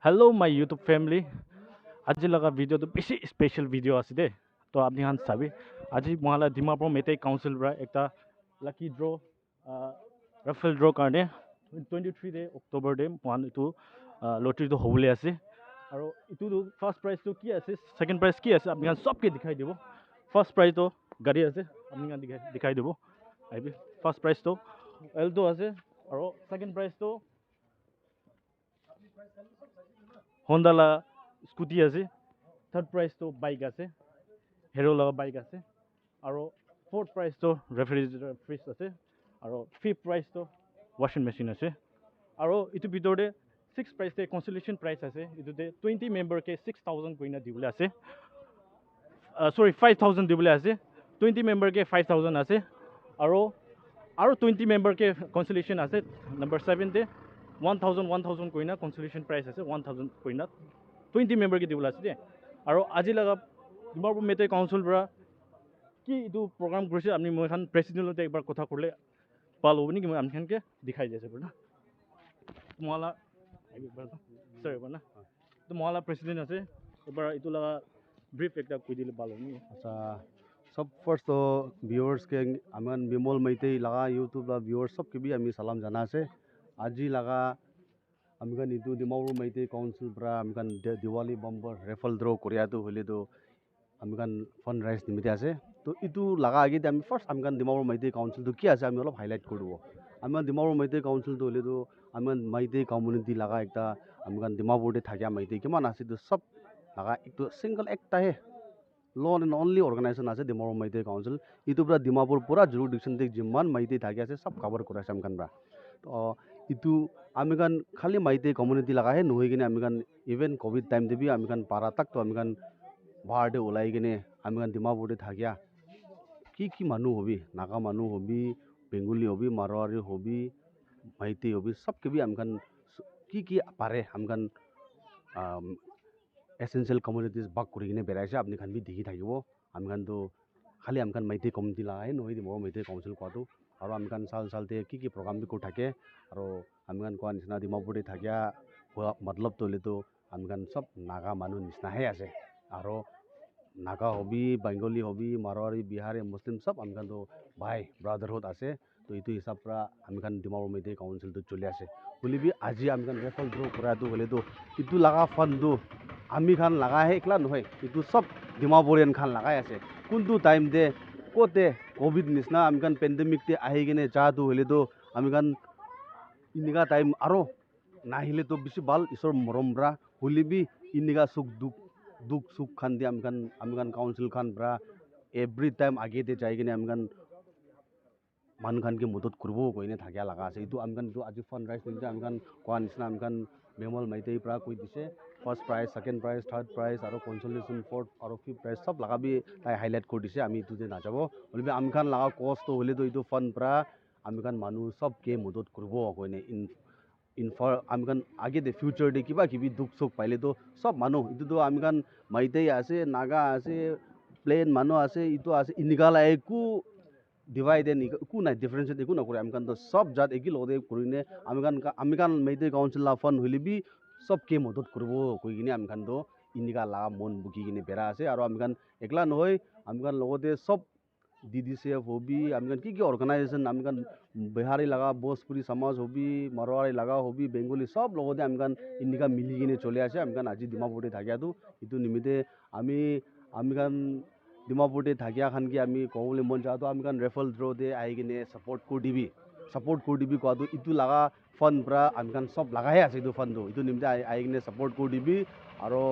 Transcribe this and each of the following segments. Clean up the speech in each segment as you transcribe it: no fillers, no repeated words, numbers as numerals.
Hello my YouTube family. আজি লগা ভিডিঅ'টো বেছি স্পেচিয়েল ভিডিঅ' আছে দেই তো আপুনি খান চাবি আজি মহালা ডিমাপুৰ মেইটেই কাউন্সিল পৰা একটা লাকি ড্ৰ ৰাফেল ড্ৰ কাৰণে 23 অক্টোবৰ ডে মহান এইটো লটাৰীটো হ'বলৈ আছে আৰু এইটো ফাৰ্ষ্ট প্ৰাইজটো কি আছে ছেকেণ্ড প্ৰাইজ কি আছে আপুনি খান চবকে দেখাই দিব ফাৰ্ষ্ট প্ৰাইজটো গাড়ী আছে আপুনি খান দেখাই দিব আহিবি ফাৰ্ষ্ট প্ৰাইজটো এলটো আছে আৰু ছেকেণ্ড প্ৰাইজটো Honda scooty আছে third prize to bike আছে hero la bike আছে আৰু fourth prize to refrigerator fridge আছে আৰু fifth prize to washing machine আছে আৰু ইটো ভিতৰতে sixth prize তে consolation prize আছে ইটোতে 20 member কে 6000 কইনা দিবলৈ আছে sorry 5000 দিবলৈ আছে 20 member কে 5000 আছে আৰু 20 member কে consolation আছে number 7 তে 1000 কইনা consolation prize আছে 1000 কইনা 20 member के दिवला আছে আৰু আজি লগা ডিমাপুৰ মেইটেই কাউন্সিল পৰা কি এইটো প্ৰগ্ৰাম কৰিছে আপুনি মই এখন প্ৰেচিডেণ্টতে একবাৰ কথা কৰিলে ভাল হ'ব নেকি মই আমখানকে দেখাই দিছে না মহালা সৰ হ'ব না তো মহালা প্ৰেচিডেণ্ট আছে এবাৰ এইটো লগা ব্ৰিফ একটা কৈ দিলে ভাল হ'ব নেকি আচ্ছা सब फर्स्ट तो व्यूअर्स के अमन विमल मैते लगा यूट्यूब ला व्यूअर्स सब के भी हमें सलाम जाना से आज ही लगा अमगन इतु डिमापुर मैते काउंसिल प्रा अमगन दिवाली बम्पर रेफल ड्रॉ कोरिया तो होले तो अमगन फंड राइज निमित्ते आसे तो इतु लगा आगे हम फर्स्ट अमगन डिमापुर मैते काउंसिल तो क्या आसे हम অলপ हाईलाइट कर दो अमगन डिमापुर मैते काउंसिल तो होले तो अमगन मैते कम्युनिटी लगा एकता अमगन डिमापुर दे थाकिया मैते किमान आसे तो सब लगा एक तो सिंगल एकता है लॉन एंड ओनली ऑर्गेनाइजेशन আছে ডিমাপুৰ মেইটেই কাউন্সিল ইটো পুৰা ডিমাপুৰ পুৰা জুৰিডিকশ্যন দিক যিমান মেইটেই থাকি আছে সব কভাৰ কৰাইছে আমখান পৰা তো ইটো আমিখান খালি মেইটেই কমিউনিটি লাগাহে নহয় কিনে আমিখান ইভেন কোভিড টাইম দেবি আমিখান পাৰা তাক তো আমিখান বাহাৰতে ওলাই কিনে আমিখান ডিমাপুৰতে থাকিয়া কি মানুহ হবি নাগা মানুহ hobby Bengali hobby Marwari hobby Meitei hobby সবকে বি আমিখান কি পাৰে আমিখান एसेंशियल कम्युनिटीज बाग करिकिने बेराइसे आपनि खान भी देखि थाकिबो आमखान तो खाली आमखान मैते कम्युनिटी लागाय नय दिमो मैते काउंसिल कोआतो आरो आमखान साल ते प्रोग्राम भी को थाके आरो आमखान कोआ निसना डिमापुरते थाकिया मतलब तोले तो आमखान सब नागा मानु निसना है आसे आरो नागा हबी बेंगली हबी मारवाड़ी बिहारी मुस्लिम सब आमखान तो भाई ब्रदरहुड आसे तो इतु हिसाब pra आमखान डिमापुर मेइतेई काउंसिल तो चले आसे बोली भी आज आमखान रेफल ड्रॉ करा तो होले तो इतु लगा फंड दो आमी खान लगा है एकला নহয় इतु सब डिमापुरियन खान लगाय आसे कुंतु टाइम दे कोते कोविड निसना आमखान पेंडेमिक ते आहि किने जा तो होले तो आमखान इनिगा टाइम आरो नाहिले तो बिसि बाल इसर मरमब्रा होली भी इनिगा दुख सुख खान दे आमखान काउंसिल खान ब्रा एवरी टाइम आगे ते जाय किने आमखान मान खान के मदद करबो कोइने थाकिया लगा आसे इतु आमखान तो आज फंड राइज निमते आमखान कोआ निसना आमखान विमल मेइतेई प्रा कोइ दिसे first prize second prize third prize और कंसोलेशन फोर्थ और फिफ्थ प्राइज सब लगा भी हाईलाइट कर दिसे आमी इतुते नाजाबो बोले आमखान लगा कस्ट तो होले तो इतु फंड प्रा आमखान मानु सब के मदद करबो कोइने इन फॉर आमखान आगे दे फ्यूचर दे किबा किबि दुख सुख पाइले तो सब मानु इतु तो आमखान मेइतेई आसे नागा आसे प्लेन मानु आसे इतु आसे इनिगाला एकु डिवाइड एंड इकु ना डिफरेंशिएट इकु ना करे आमखान तो सब जात एकी लगदे करिने आमखान मेइतेई काउंसिल ला फंड होले भी सबके मदद करबो कइकिने आमखान तो इनिगा ला मन बुकिकिने बेरा आसे आरो आमखान एकला নহয় आमखान लगते सब डीडीसीएफ होबी आमखान की ऑर्गेनाइजेशन आमखान बिहारी लगा भोजपुरी समाज होबी मारवाड़ी लगा होबी बेंगली सब लगते आमखान इनिगा मिलिकिने चले आसे आमखान आज डिमापुरते थाकिया तो इतु निमित्ते आमखान डिमापुरते थाकिया खान की आमी कहबले मन जातो आमखान रेफल ड्रॉ दे आइकिने सपोर्ट कर दिबी कोआतो इतु लगा फंड प्रा आमखान सब लगाय आसे इतु फंड इतु निमित्ते आइकिने सपोर्ट कर दिबी आरो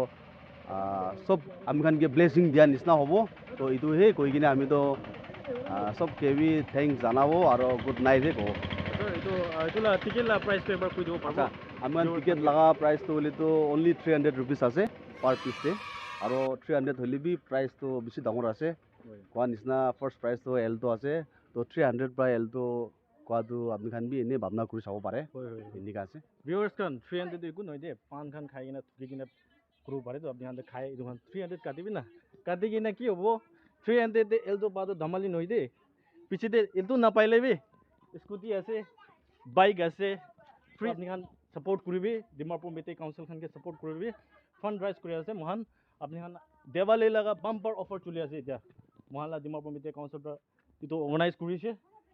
सब आमखान के ब्लेसिंग दिया निसना होबो तो इतु हे कइकिने आमी तो सब के भी थैंक्स जानाबो आरो गुड नाइट हे को इतुला टिकेट ला प्राइस पेपर कइ दिबो पारबो आमखान टिकेट लगा प्राइस तो होले तो ओनली 300 रुपीस आसे पर पीस ते आरो 300 होले भी प्राइस तो बेसी डांगर आसे कोआ निसना फर्स्ट प्राइस तो एल तो आसे तो 300 प्राइस एल तो কোৱাটো আপুনি খান বি এনে ভাবনা কৰি চাব পাৰে এনেকা আছে ভিউয়ার্স খান 300 তো একো নহয় দে পান খান খাই কিনা থুকি কিনা কৰিব পাৰে তো আপুনি খান খাই এইটো খান 300 কাটিবি না কাটি কিনা কি হ'ব 300 দে এলটো পাতো ধমালি নহয় দে পিছে দে এলটো নাপাইলে বি স্কুটি আছে বাইক আছে ফ্ৰী আপুনি খান support koribi Dimapur Meetei council khan ke support koribi fund raise kori ase mohan apni khan Diwali laga bumper offer chuli ase etia mohala Dimapur Meetei council pra itu organize korise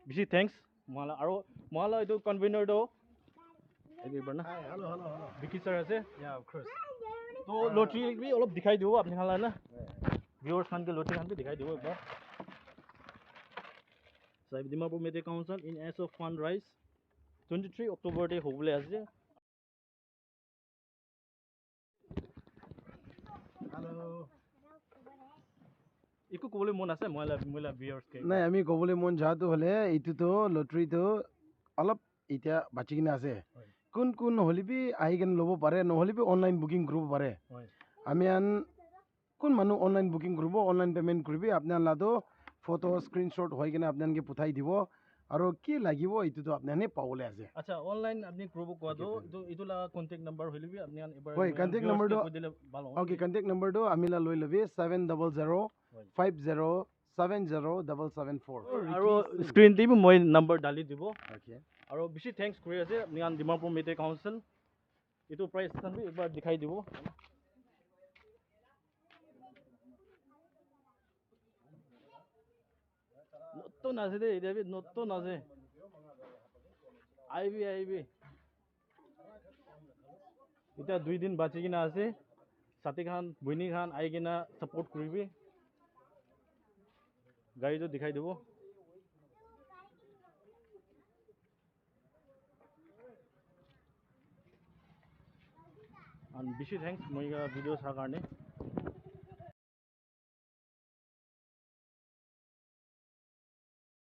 bishi thanks mohala aro mohala itu convener do hello hello Vicky sir ase Yeah, of course. to lottery bhi olop dikhai dibo apni khan la na viewers khan ke lottery khan bhi dikhai dibo ekbar so Dimapur Meetei council in as of fund raise 23 October day hobole ase Hello. ইকো ক'বলৈ মন আছে মহিলা মহিলা viewers কে নাই আমি ক'বলৈ মন যাওঁটো হ'লে এইটোতো লটাৰীটো অলপ এতিয়া বাচি কিনে আছে কোন কোন নহ'লেবি আহি কিনে ল'ব পাৰে নহ'লেবি অনলাইন বুকিং কৰিব পাৰে আমি আন কোন মানুহ অনলাইন বুকিং কৰিব অনলাইন পে'মেণ্ট কৰিবি আপোনালোকে ফটো স্ক্ৰীনশ্বট হৈ কিনে আপোনালোকে পঠাই দিব আৰু কি লাগিব এইটোতো আপোনালোকে পাবলৈ আছে আচ্ছা অনলাইন আপুনি কৰিব কোৱাটো এইটো লা কন্টাক্ট নম্বৰ হলিবি আপুনি এবাৰ হয় কন্টাক্ট নম্বৰটো ওকে কন্টাক্ট নম্বৰটো আমি লৈ ল'বি 70050707774 আৰু স্ক্ৰীন টিভি মই নম্বৰ ডালি দিব আৰু বেছি থ্যাঙ্কস কৰি আছে আপুনি ডিমাপুৰ মেইতে কাউন্সিল এইটো প্ৰাইস খান বি একবাৰ দেখাই দিব নতুন আছে দে এটা বি নতুন আছে আইবি এটা 2 দিন বাঁচি কিনা আছে সাথী খান বইনি খান আই কিনা সাপোর্ট কৰিবি গাড়ীটো দেখাই দিব and বেছি থ্যাঙ্কস মই ভিডিও চাৰ কাৰণে